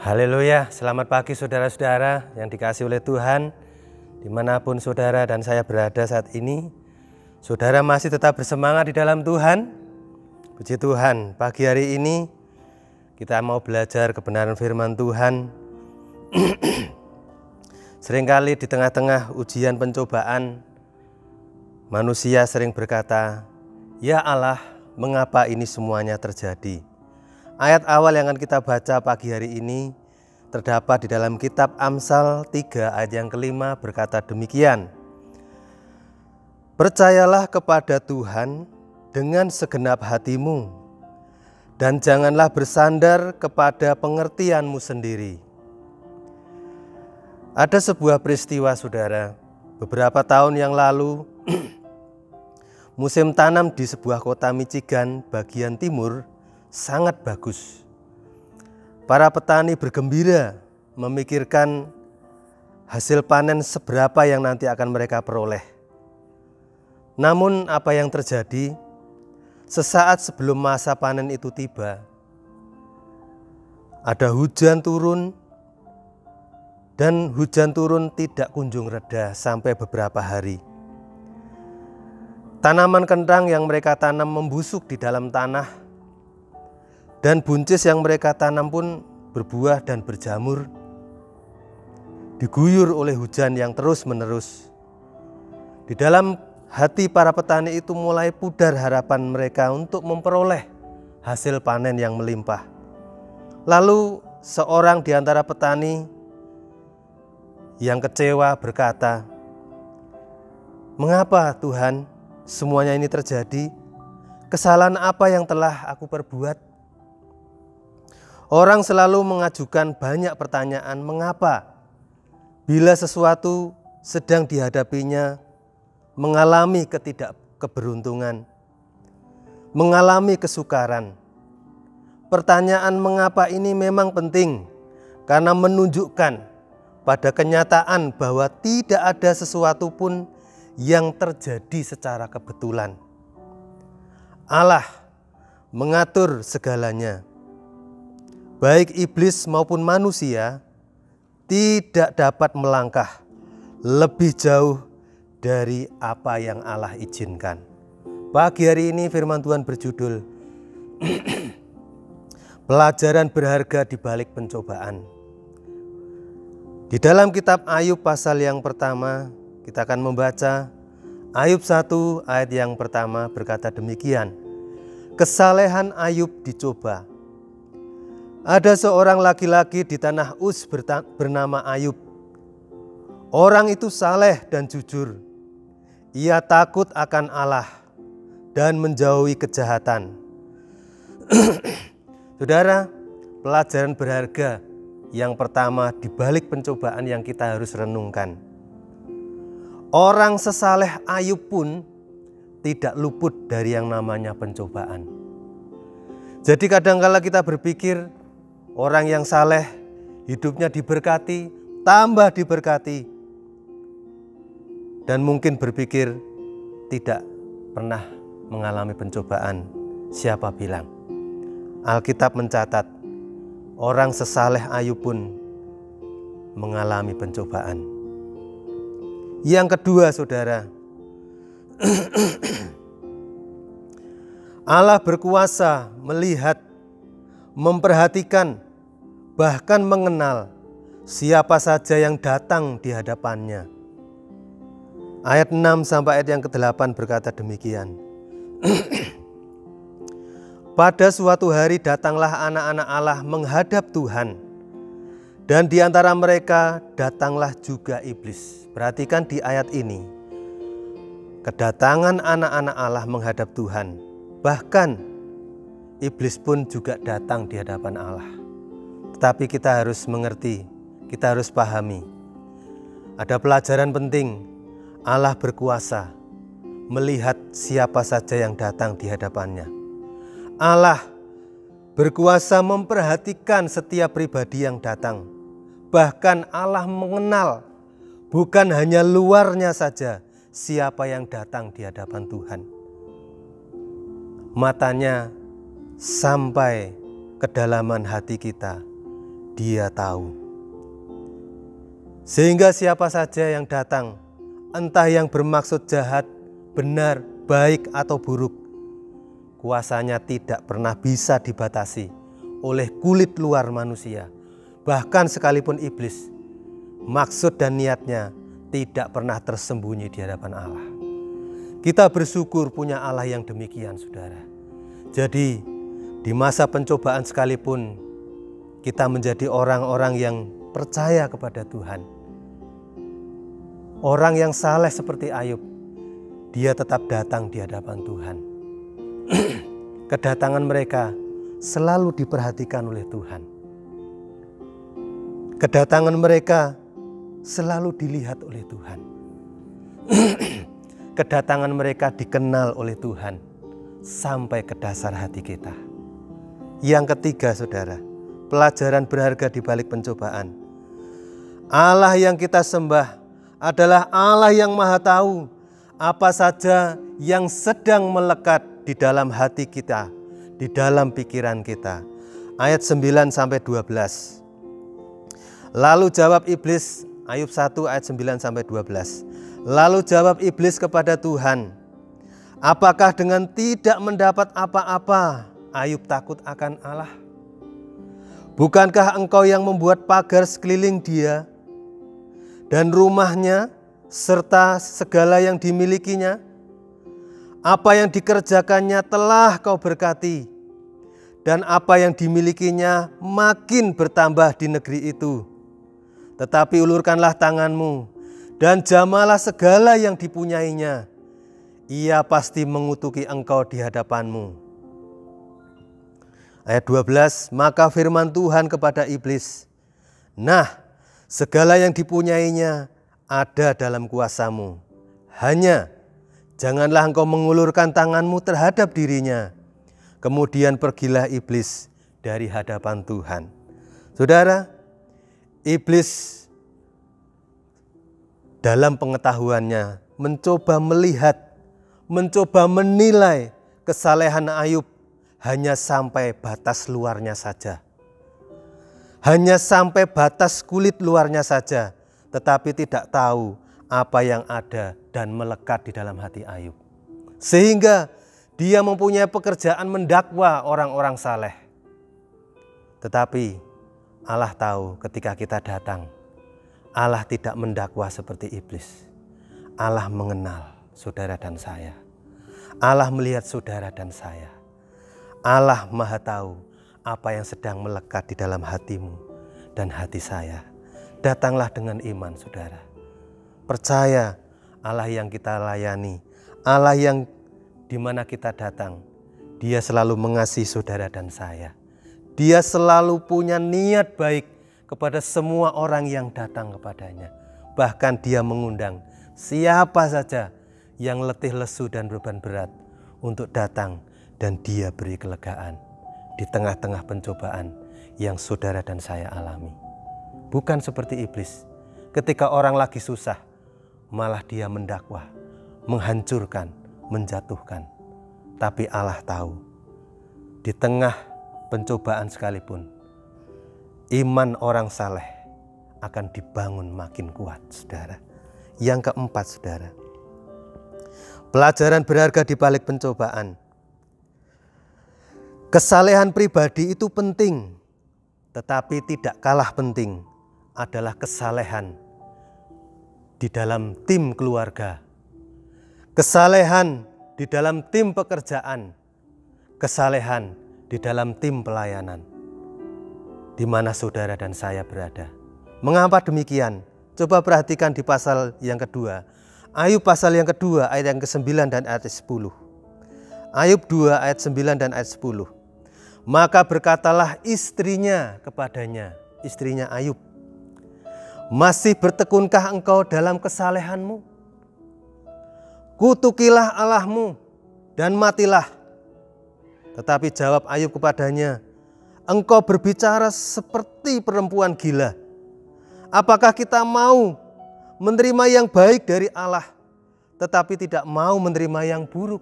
Haleluya, selamat pagi saudara-saudara yang dikasihi oleh Tuhan. Dimanapun saudara dan saya berada saat ini, saudara masih tetap bersemangat di dalam Tuhan. Puji Tuhan, pagi hari ini kita mau belajar kebenaran firman Tuhan. Seringkali di tengah-tengah ujian pencobaan, manusia sering berkata, "Ya Allah, mengapa ini semuanya terjadi?" Ayat awal yang akan kita baca pagi hari ini terdapat di dalam kitab Amsal 3 ayat yang kelima berkata demikian. Percayalah kepada Tuhan dengan segenap hatimu dan janganlah bersandar kepada pengertianmu sendiri. Ada sebuah peristiwa saudara, beberapa tahun yang lalu musim tanam di sebuah kota Michigan bagian timur sangat bagus. Para petani bergembira memikirkan hasil panen seberapa yang nanti akan mereka peroleh. Namun apa yang terjadi? Sesaat sebelum masa panen itu tiba, ada hujan turun dan hujan turun tidak kunjung reda sampai beberapa hari. Tanaman kentang yang mereka tanam membusuk di dalam tanah dan buncis yang mereka tanam pun berbuah dan berjamur, diguyur oleh hujan yang terus-menerus. Di dalam hati para petani itu mulai pudar harapan mereka untuk memperoleh hasil panen yang melimpah. Lalu seorang di antara petani yang kecewa berkata, "Mengapa Tuhan semuanya ini terjadi? Kesalahan apa yang telah aku perbuat?" Orang selalu mengajukan banyak pertanyaan mengapa bila sesuatu sedang dihadapinya mengalami ketidakkeberuntungan, mengalami kesukaran. Pertanyaan mengapa ini memang penting karena menunjukkan pada kenyataan bahwa tidak ada sesuatu pun yang terjadi secara kebetulan. Allah mengatur segalanya. Baik iblis maupun manusia tidak dapat melangkah lebih jauh dari apa yang Allah izinkan. Pagi hari ini firman Tuhan berjudul Pelajaran berharga di balik pencobaan. Di dalam kitab Ayub pasal yang pertama kita akan membaca Ayub 1 ayat yang pertama berkata demikian. Kesalehan Ayub dicoba. Ada seorang laki-laki di tanah Uz bernama Ayub. Orang itu saleh dan jujur. Ia takut akan Allah dan menjauhi kejahatan. Saudara, pelajaran berharga yang pertama di balik pencobaan yang kita harus renungkan. Orang sesaleh Ayub pun tidak luput dari yang namanya pencobaan. Jadi kadang-kala kita berpikir orang yang saleh hidupnya diberkati, tambah diberkati. Dan mungkin berpikir tidak pernah mengalami pencobaan. Siapa bilang? Alkitab mencatat orang sesaleh Ayub pun mengalami pencobaan. Yang kedua saudara, Allah berkuasa melihat, memperhatikan, bahkan mengenal siapa saja yang datang di hadapannya. Ayat 6 sampai ayat yang ke-8 berkata demikian. Pada suatu hari datanglah anak-anak Allah menghadap Tuhan, dan di antara mereka datanglah juga iblis. Perhatikan di ayat ini, kedatangan anak-anak Allah menghadap Tuhan, bahkan iblis pun juga datang di hadapan Allah. Tetapi kita harus mengerti, kita harus pahami. Ada pelajaran penting. Allah berkuasa melihat siapa saja yang datang di hadapannya. Allah berkuasa memperhatikan setiap pribadi yang datang. Bahkan Allah mengenal bukan hanya luarnya saja siapa yang datang di hadapan Tuhan. Matanya sampai kedalaman hati kita. Dia tahu. Sehingga siapa saja yang datang, entah yang bermaksud jahat, benar, baik atau buruk, kuasanya tidak pernah bisa dibatasi oleh kulit luar manusia. Bahkan sekalipun iblis, maksud dan niatnya tidak pernah tersembunyi di hadapan Allah. Kita bersyukur punya Allah yang demikian, saudara. Jadi di masa pencobaan sekalipun, kita menjadi orang-orang yang percaya kepada Tuhan. Orang yang saleh seperti Ayub, dia tetap datang di hadapan Tuhan. Kedatangan mereka selalu diperhatikan oleh Tuhan. Kedatangan mereka selalu dilihat oleh Tuhan. Kedatangan mereka dikenal oleh Tuhan sampai ke dasar hati kita. Yang ketiga, saudara, pelajaran berharga di balik pencobaan. Allah yang kita sembah adalah Allah yang Maha Tahu apa saja yang sedang melekat di dalam hati kita, di dalam pikiran kita. Ayat 9-12. Lalu jawab iblis, Ayub 1 ayat 9-12. Lalu jawab iblis kepada Tuhan, apakah dengan tidak mendapat apa-apa Ayub takut akan Allah? Bukankah engkau yang membuat pagar sekeliling dia dan rumahnya serta segala yang dimilikinya? Apa yang dikerjakannya telah kau berkati, dan apa yang dimilikinya makin bertambah di negeri itu. Tetapi ulurkanlah tanganmu dan jamalah segala yang dipunyainya. Ia pasti mengutuki engkau di hadapanmu. Ayat 12, maka firman Tuhan kepada iblis, nah, segala yang dipunyainya ada dalam kuasamu. Hanya janganlah engkau mengulurkan tanganmu terhadap dirinya. Kemudian pergilah iblis dari hadapan Tuhan. Saudara, iblis dalam pengetahuannya mencoba melihat, mencoba menilai kesalehan Ayub hanya sampai batas luarnya saja. Hanya sampai batas kulit luarnya saja, tetapi tidak tahu apa yang ada dan melekat di dalam hati Ayub. Sehingga dia mempunyai pekerjaan mendakwa orang-orang saleh. Tetapi Allah tahu ketika kita datang, Allah tidak mendakwa seperti iblis. Allah mengenal saudara dan saya. Allah melihat saudara dan saya. Allah Maha Tahu apa yang sedang melekat di dalam hatimu dan hati saya. Datanglah dengan iman, saudara. Percaya Allah yang kita layani, Allah yang di mana kita datang, Dia selalu mengasihi saudara dan saya. Dia selalu punya niat baik kepada semua orang yang datang kepadanya. Bahkan Dia mengundang siapa saja yang letih lesu dan beban berat untuk datang, dan Dia beri kelegaan di tengah-tengah pencobaan yang saudara dan saya alami. Bukan seperti iblis, ketika orang lagi susah, malah dia mendakwa, menghancurkan, menjatuhkan. Tapi Allah tahu, di tengah pencobaan sekalipun, iman orang saleh akan dibangun makin kuat, saudara. Yang keempat, saudara, pelajaran berharga di balik pencobaan. Kesalehan pribadi itu penting, tetapi tidak kalah penting adalah kesalehan di dalam tim keluarga, kesalehan di dalam tim pekerjaan, kesalehan di dalam tim pelayanan, di mana saudara dan saya berada. Mengapa demikian? Coba perhatikan di pasal yang kedua, Ayub pasal yang kedua ayat yang ke-9 dan ayat 10. Ayub 2 ayat 9 dan ayat 10. Maka berkatalah istrinya kepadanya, istrinya Ayub, masih bertekunkah engkau dalam kesalehanmu? Kutukilah Allahmu dan matilah. Tetapi jawab Ayub kepadanya, engkau berbicara seperti perempuan gila. Apakah kita mau menerima yang baik dari Allah, tetapi tidak mau menerima yang buruk?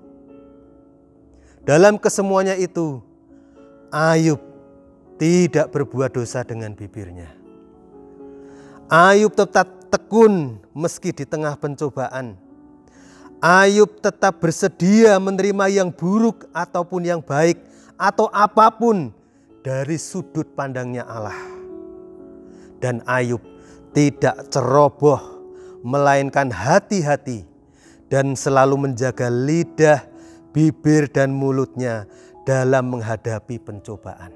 Dalam kesemuanya itu, Ayub tidak berbuat dosa dengan bibirnya. Ayub tetap tekun meski di tengah pencobaan. Ayub tetap bersedia menerima yang buruk ataupun yang baik atau apapun dari sudut pandangnya Allah. Dan Ayub tidak ceroboh, melainkan hati-hati dan selalu menjaga lidah, bibir dan mulutnya dalam menghadapi pencobaan.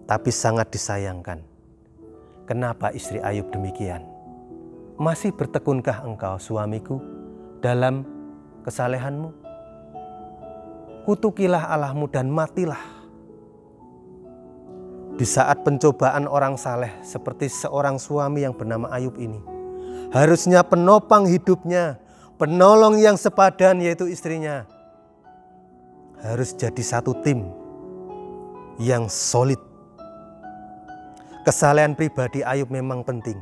Tapi sangat disayangkan, kenapa istri Ayub demikian? Masih bertekunkah engkau, suamiku, dalam kesalehanmu? Kutukilah Allahmu dan matilah. Di saat pencobaan orang saleh seperti seorang suami yang bernama Ayub ini, harusnya penopang hidupnya, penolong yang sepadan yaitu istrinya, harus jadi satu tim yang solid. Kesalehan pribadi Ayub memang penting,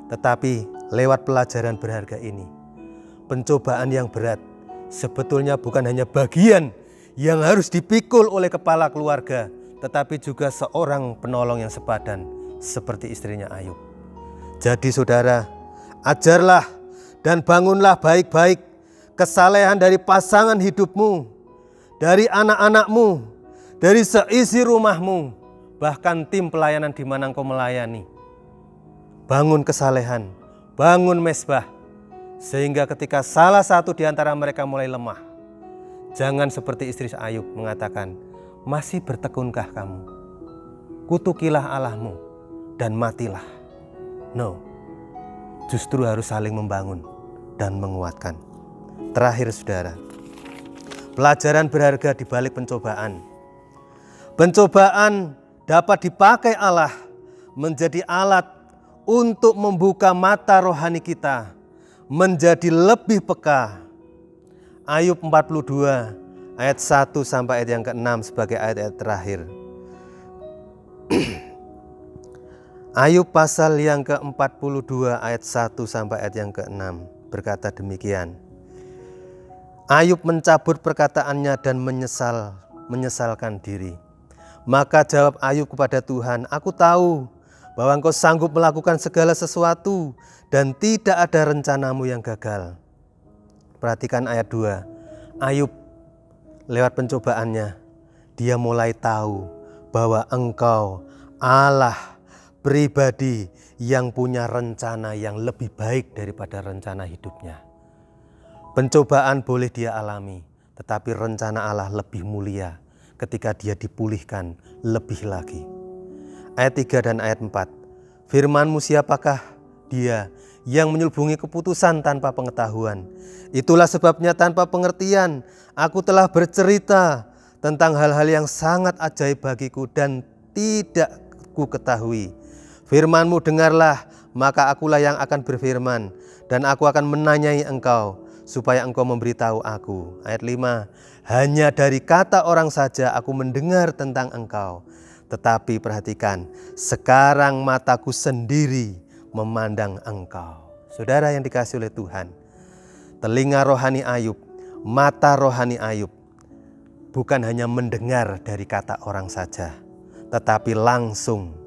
tetapi lewat pelajaran berharga ini, pencobaan yang berat sebetulnya bukan hanya bagian yang harus dipikul oleh kepala keluarga, tetapi juga seorang penolong yang sepadan seperti istrinya Ayub. Jadi saudara, ajarlah dan bangunlah baik-baik kesalehan dari pasangan hidupmu, dari anak-anakmu, dari seisi rumahmu, bahkan tim pelayanan di mana engkau melayani. Bangun kesalehan, bangun mezbah, sehingga ketika salah satu di antara mereka mulai lemah, jangan seperti istri Ayub mengatakan, masih bertekunkah kamu? Kutukilah Allahmu dan matilah. No, justru harus saling membangun dan menguatkan. Terakhir saudara, pelajaran berharga di balik pencobaan. Pencobaan dapat dipakai Allah menjadi alat untuk membuka mata rohani kita menjadi lebih peka. Ayub 42 ayat 1 sampai ayat yang ke-6 sebagai ayat-ayat terakhir. Ayub pasal yang ke-42 ayat 1 sampai ayat yang ke-6 berkata demikian. Ayub mencabut perkataannya dan menyesalkan diri. Maka jawab Ayub kepada Tuhan, aku tahu bahwa engkau sanggup melakukan segala sesuatu dan tidak ada rencanamu yang gagal. Perhatikan ayat 2. Ayub lewat pencobaannya, dia mulai tahu bahwa engkau Allah pribadi yang punya rencana yang lebih baik daripada rencana hidupnya. Pencobaan boleh dia alami, tetapi rencana Allah lebih mulia ketika dia dipulihkan lebih lagi. Ayat 3 dan ayat 4. Firman-Mu siapakah dia yang menyelubungi keputusan tanpa pengetahuan? Itulah sebabnya tanpa pengertian aku telah bercerita tentang hal-hal yang sangat ajaib bagiku dan tidak ku ketahui. Firman-Mu dengarlah, maka akulah yang akan berfirman dan aku akan menanyai engkau supaya engkau memberitahu aku. Ayat 5. Hanya dari kata orang saja aku mendengar tentang engkau. Tetapi perhatikan, sekarang mataku sendiri memandang engkau. Saudara yang dikasihi oleh Tuhan, telinga rohani Ayub, mata rohani Ayub bukan hanya mendengar dari kata orang saja, tetapi langsung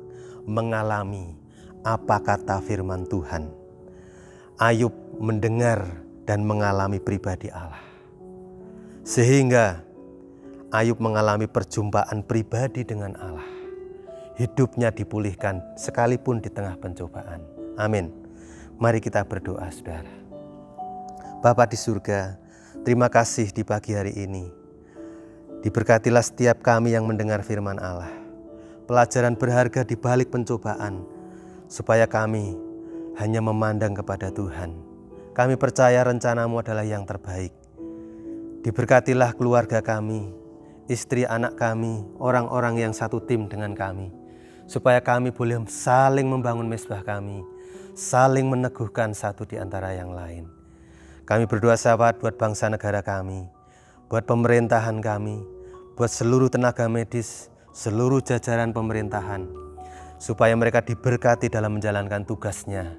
mengalami apa kata firman Tuhan. Ayub mendengar dan mengalami pribadi Allah. Sehingga Ayub mengalami perjumpaan pribadi dengan Allah. Hidupnya dipulihkan sekalipun di tengah pencobaan. Amin. Mari kita berdoa saudara. Bapa di surga, terima kasih di pagi hari ini. Diberkatilah setiap kami yang mendengar firman Allah. Pelajaran berharga di balik pencobaan, supaya kami hanya memandang kepada Tuhan. Kami percaya rencana-Mu adalah yang terbaik. Diberkatilah keluarga kami, istri anak kami, orang-orang yang satu tim dengan kami, supaya kami boleh saling membangun mezbah kami, saling meneguhkan satu di antara yang lain. Kami berdoa sahabat buat bangsa negara kami, buat pemerintahan kami, buat seluruh tenaga medis, seluruh jajaran pemerintahan, supaya mereka diberkati dalam menjalankan tugasnya.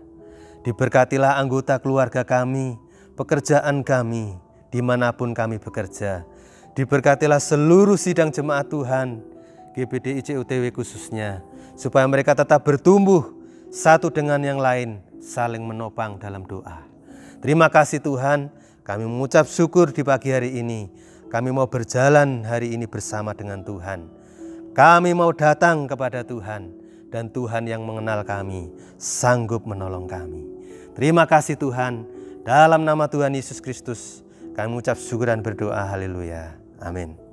Diberkatilah anggota keluarga kami, pekerjaan kami, dimanapun kami bekerja. Diberkatilah seluruh sidang jemaat Tuhan, GBDI CUTW khususnya, supaya mereka tetap bertumbuh satu dengan yang lain, saling menopang dalam doa. Terima kasih Tuhan, kami mengucap syukur di pagi hari ini. Kami mau berjalan hari ini bersama dengan Tuhan. Kami mau datang kepada Tuhan, dan Tuhan yang mengenal kami sanggup menolong kami. Terima kasih Tuhan, dalam nama Tuhan Yesus Kristus kami mengucap syukur dan berdoa. Haleluya. Amin.